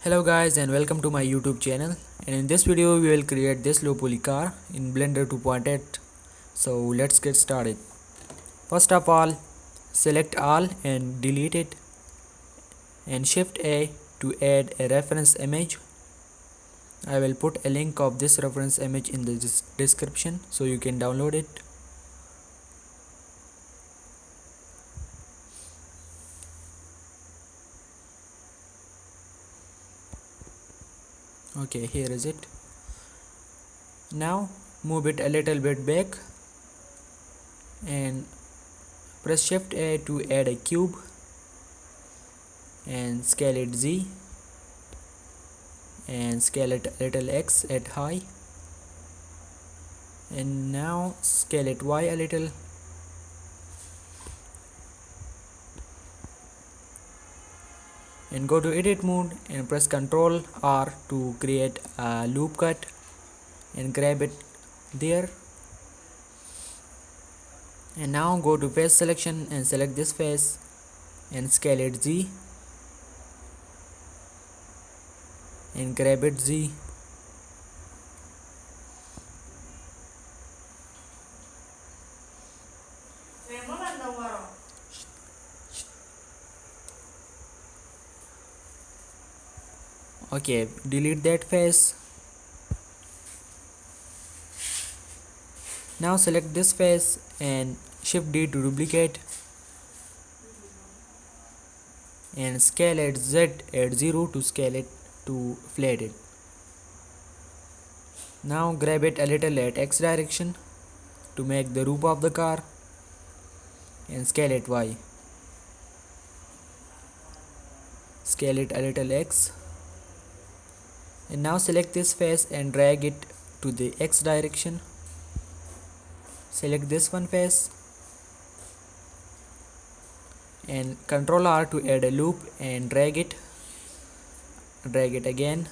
Hello guys and welcome to my YouTube channel, and in this video we will create this low poly car in Blender 2.8. So let's get started. First of all, select all and delete it, and shift A to add a reference image. I will put a link of this reference image in the description so you can download it. Okay, here is it. Now move it a little bit back and press shift A to add a cube and scale it Z and scale it a little X at high, and now scale it Y a little, and go to edit mode and press Ctrl R to create a loop cut and grab it there. And now go to face selection and select this face and scale it Z and grab it Z. Okay, delete that face. Now select this face and shift D to duplicate and scale it Z at 0 to scale it to flat it. Now grab it a little at X direction to make the roof of the car and scale it Y. Scale it a little X, and now select this face and drag it to the X direction. Select this one face and Ctrl R to add a loop and drag it again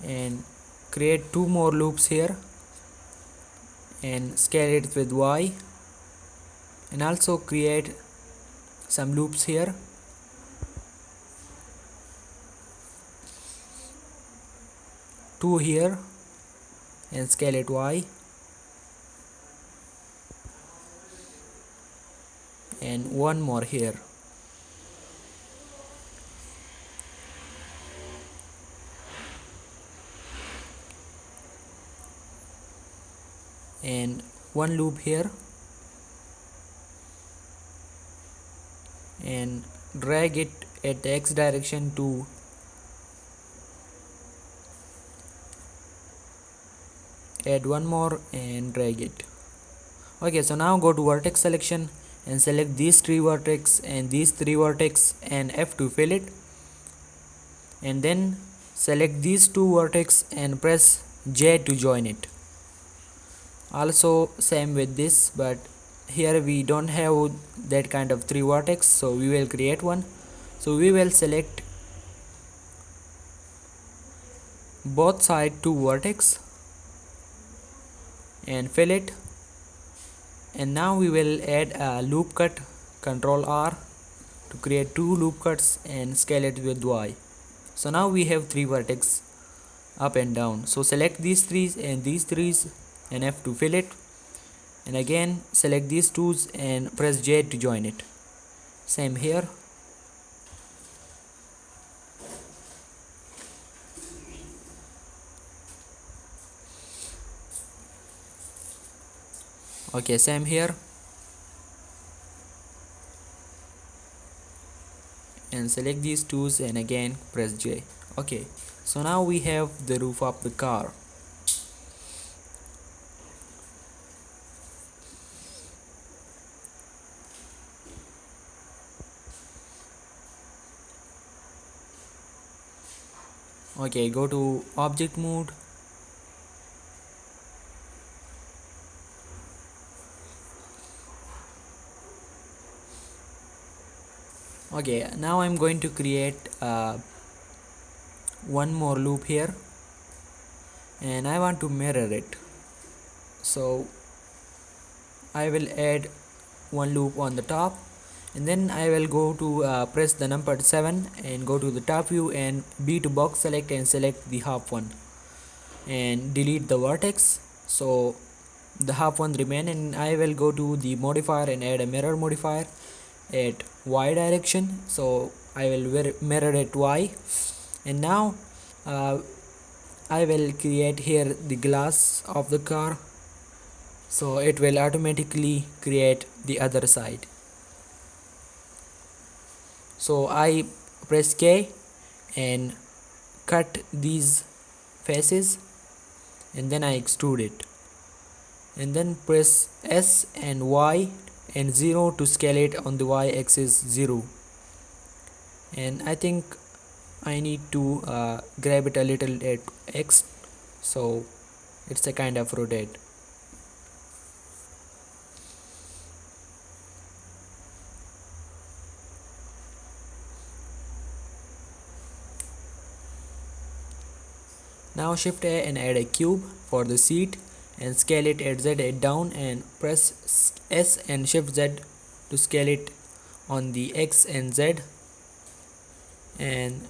and create two more loops here and scale it with Y, and also create some loops here. Two here and scale it Y, and one more here. And one loop here, and drag it at the X direction to add one more and drag it. Okay, so now go to vertex selection and select these three vertex and these three vertex and F to fill it, and then select these two vertex and press J to join it. Also same with this, but here we don't have that kind of three vertex, so we will create one. So we will select both side two vertex and fill it, and now we will add a loop cut. Ctrl R to create two loop cuts and scale it with Y. So now we have three vertex up and down. So select these threes and these threes and F to fill it, and again select these twos and press J to join it. Same here. Okay, same here, and select these twos and again press J. Okay, so now we have the roof of the car. Okay, go to object mode okay, now I'm going to create one more loop here, and I want to mirror it, so I will add one loop on the top And then I will go to press the number 7 and go to the top view and B to box select and select the half one and delete the vertex, so the half one remain. And I will go to the modifier and add a mirror modifier at y direction, so I will mirror at y. And now uh, I will create here the glass of the car, so it will automatically create the other side. So I press K and cut these faces, and then I extrude it, and then press S and Y and 0 to scale it on the Y axis 0. And I think I need to grab it a little at X, so it's a kind of rotate. Now shift A and add a cube for the seat and scale it at Z down, and press S and shift Z to scale it on the X and Z and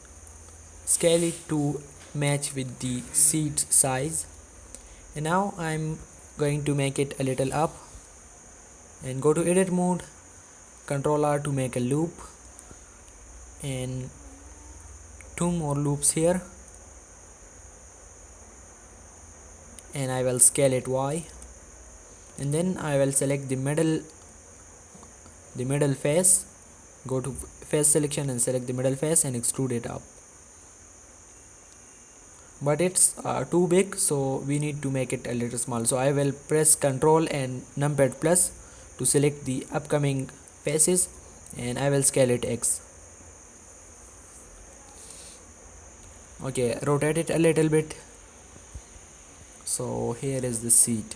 scale it to match with the seat size. And now I'm going to make it a little up and go to edit mode, Ctrl R to make a loop and 2 more loops here, and I will scale it Y. And then I will select the middle face, go to face selection and select the middle face and extrude it up. But it's too big, so we need to make it a little small. So I will press Ctrl and numpad plus to select the upcoming faces, and I will scale it X. Okay, rotate it a little bit. So here is the seat.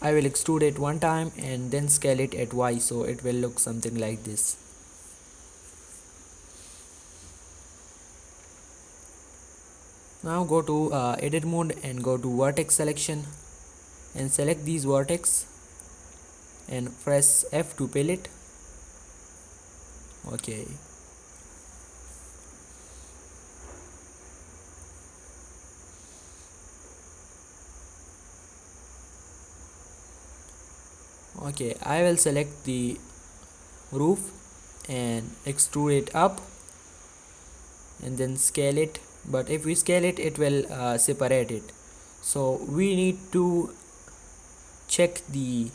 I will extrude it one time and then scale it at Y, so it will look something like this. Now go to edit mode and go to vertex selection and select these vertex and press F to peel it. Okay. Okay, I will select the roof and extrude it up and then scale it, but if we scale it, it will separate it. So we need to check the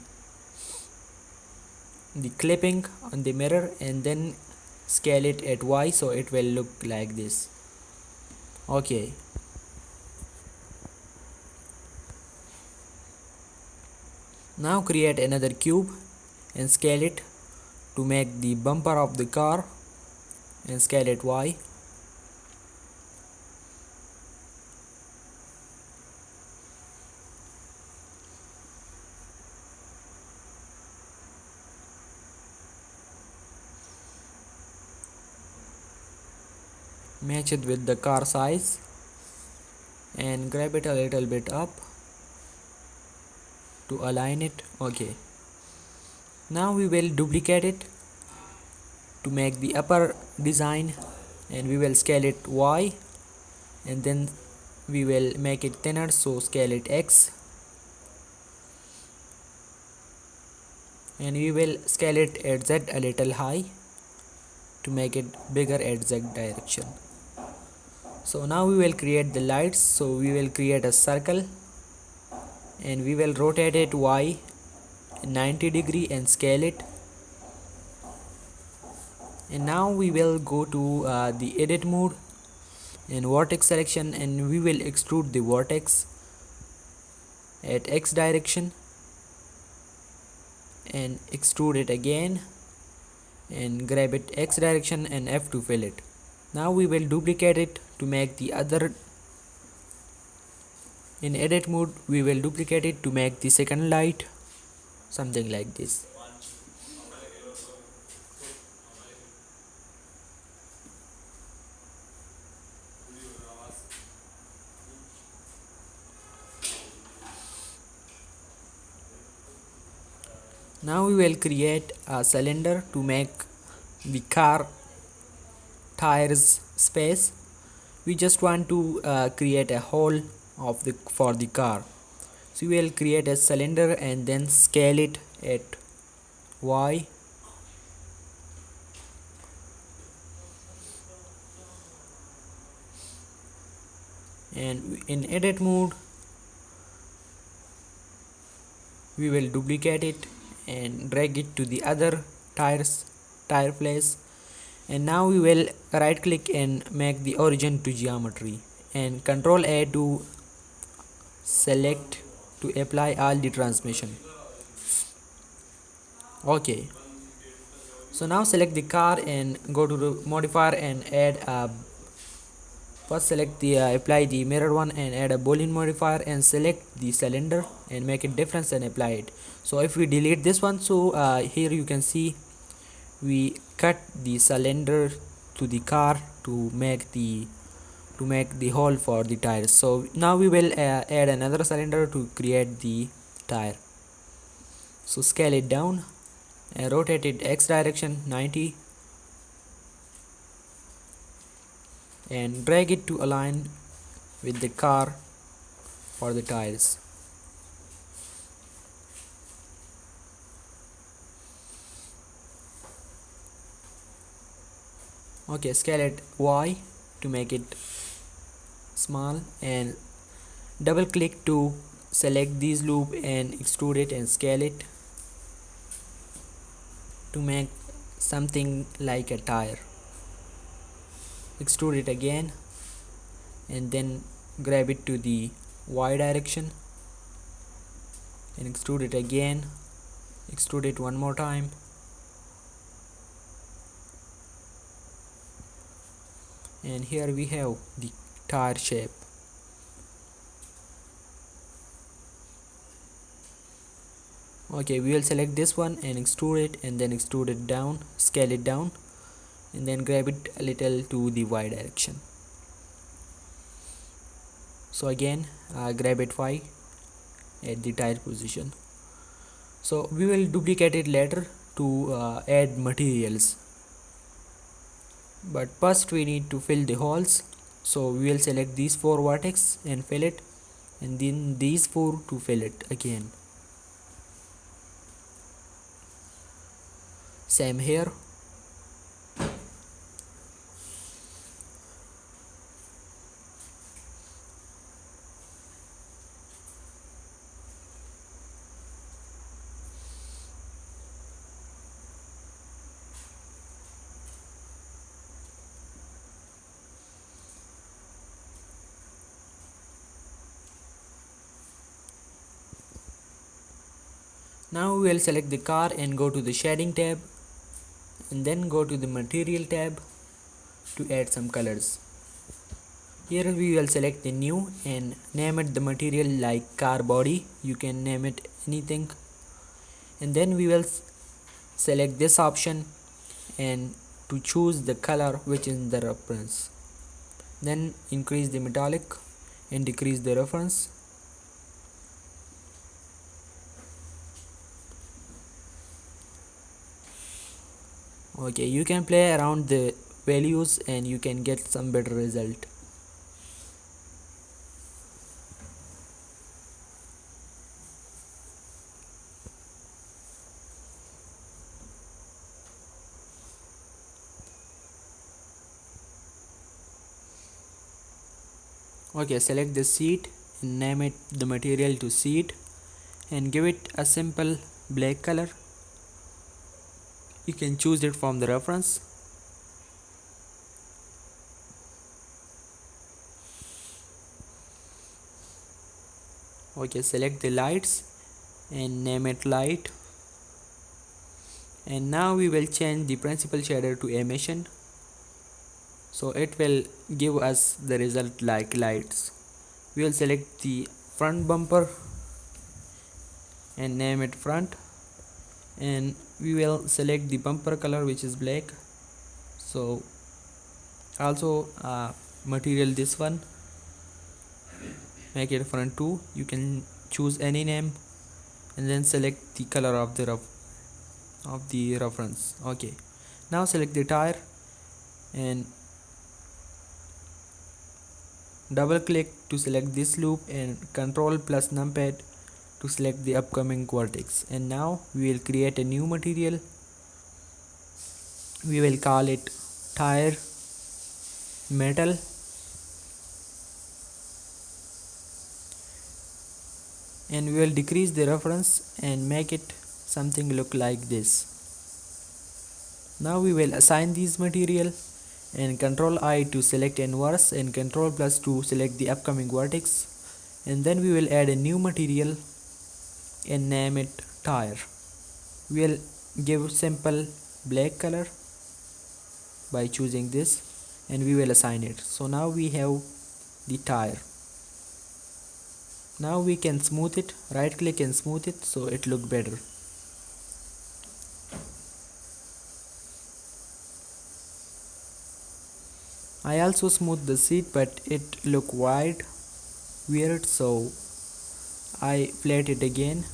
clipping on the mirror and then scale it at Y, so it will look like this. Okay. Now create another cube and scale it to make the bumper of the car and scale it Y. Match it with the car size and grab it a little bit up to align it. Okay. Now we will duplicate it to make the upper design, and we will scale it Y, and then we will make it thinner, so scale it X, and we will scale it at Z a little high to make it bigger at Z direction. So now we will create the lights, so we will create a circle and we will rotate it Y 90 degree and scale it. And now we will go to the edit mode and vertex selection, and we will extrude the vertex at X direction and extrude it again and grab it X direction and F to fill it. Now we will duplicate it to make the other. In edit mode we will duplicate it to make the second light, something like this. Now we will create a cylinder to make the car tires space. We just want to create a hole of the for the car. So we will create a cylinder and then scale it at Y, and in edit mode we will duplicate it and drag it to the other tire place. And now we will right click and make the origin to geometry and control A to select to apply all the transmission. Okay, so now select the car and go to the modifier and add a first select the apply the mirror one and add a boolean modifier and select the cylinder and make it difference and apply it. So if we delete this one, so here you can see we cut the cylinder to the car to make the hole for the tires. So now we will add another cylinder to create the tire. So scale it down and rotate it x direction 90 and drag it to align with the car for the tires. Okay, scale it Y to make it small and double click to select this loop and extrude it and scale it to make something like a tire. Extrude it again and then grab it to the Y direction and extrude it again, extrude it one more time and here we have the tire shape. Okay, we will select this one and extrude it and then extrude it down, scale it down and then grab it a little to the Y direction. So again grab it Y at the tire position. So we will duplicate it later to add materials, but first we need to fill the holes. So we will select these 4 vertex and fill it and then these 4 to fill it again. Same here. Now we will select the car and go to the shading tab and then go to the material tab to add some colors. Here we will select the new and name it the material like car body. You can name it anything. And then we will select this option and to choose the color which is the reference. Then increase the metallic and decrease the reference. Okay, you can play around the values and you can get some better result. Okay, select the seat and name it the material to seat and give it a simple black color. You can choose it from the reference. Okay, select the lights and name it light. And now we will change the principal shader to emission, so it will give us the result like lights. We will select the front bumper and name it front, and we will select the bumper color which is black. So also material this one, make it front 2. You can choose any name and then select the color of the of the reference. Okay, now select the tire and double click to select this loop and control plus numpad to select the upcoming vertex. And now we will create a new material. We will call it tire metal, and we will decrease the reference and make it something look like this. Now we will assign this material and control I to select inverse and control plus to select the upcoming vertex, and then we will add a new material and name it tire. We will give simple black color by choosing this, and we will assign it. So now we have the tire. Now we can smooth it, right click and smooth it so it look better. I also smooth the seat, but it look weird, so I flat it again.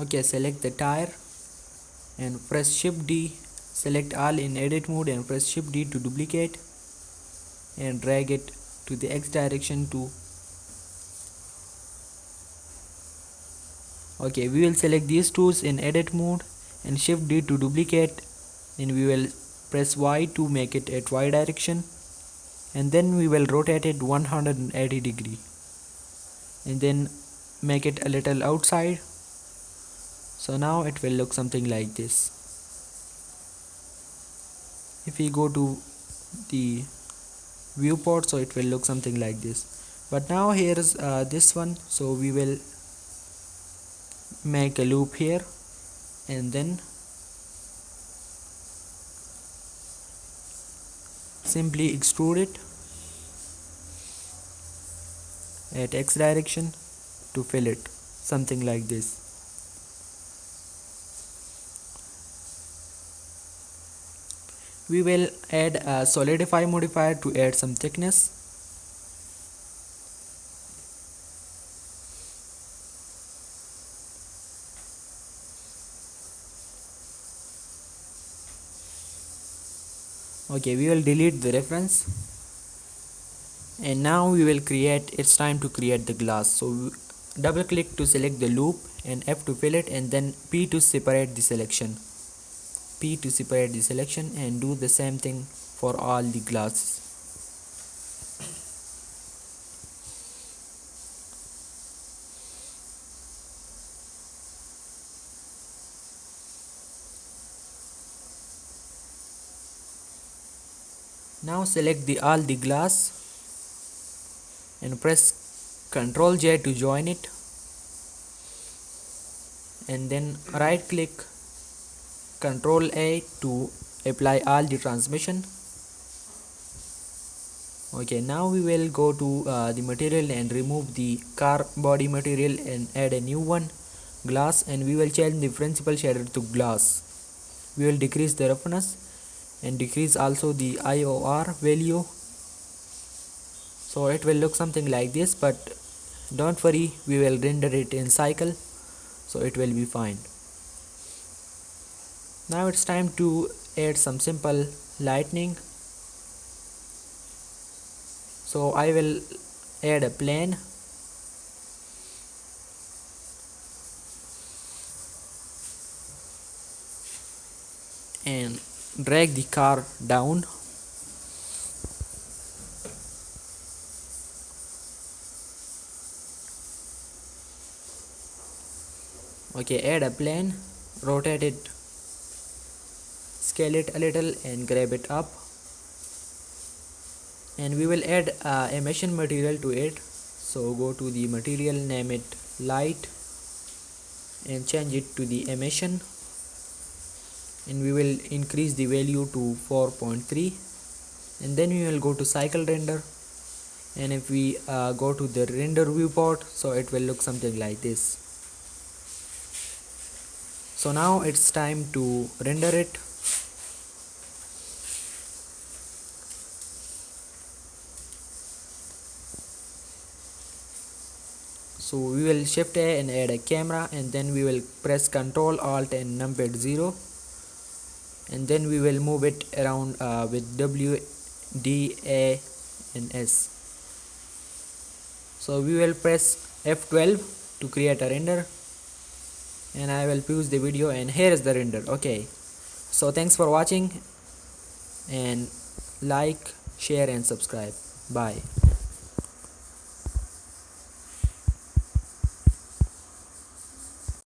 Okay, select the tire and press shift D, select all in edit mode and press shift D to duplicate and drag it to the X direction to. Okay, we will select these tools in edit mode and shift D to duplicate, and we will press Y to make it at Y direction, and then we will rotate it 180 degree and then make it a little outside. So now it will look something like this. If we go to the viewport, so it will look something like this. But now here is this one, so we will make a loop here and then simply extrude it at X direction to fill it, something like this. We will add a solidify modifier to add some thickness. Okay, we will delete the reference, and now we will create, it's time to create the glass. So double click to select the loop and F to fill it, and then P to separate the selection. P to separate the selection, and do the same thing for all the glasses. Now select all the glass and press Ctrl J to join it, and then right click Ctrl A to apply all the transmission. Okay, now we will go to the material and remove the car body material and add a new one, glass, and we will change the principal shader to glass. We will decrease the roughness and decrease also the IOR value, so it will look something like this, but don't worry, we will render it in cycle, so it will be fine. Now it's time to add some simple lightning. So I will add a plane and drag the car down. Okay, add a plane, rotate it, scale it a little and grab it up, and we will add a mesh material to it. So go to the material, name it light, and change it to the emission, and we will increase the value to 4.3, and then we will go to cycle render, and if we go to the render viewport, so it will look something like this. So now it's time to render it. So we will shift A and add a camera, and then we will press Ctrl Alt and numpad 0, and then we will move it around with W, D, A and S. So we will press F12 to create a render, and I will pause the video, and here is the render. Okay, so thanks for watching, and like, share and subscribe. Bye.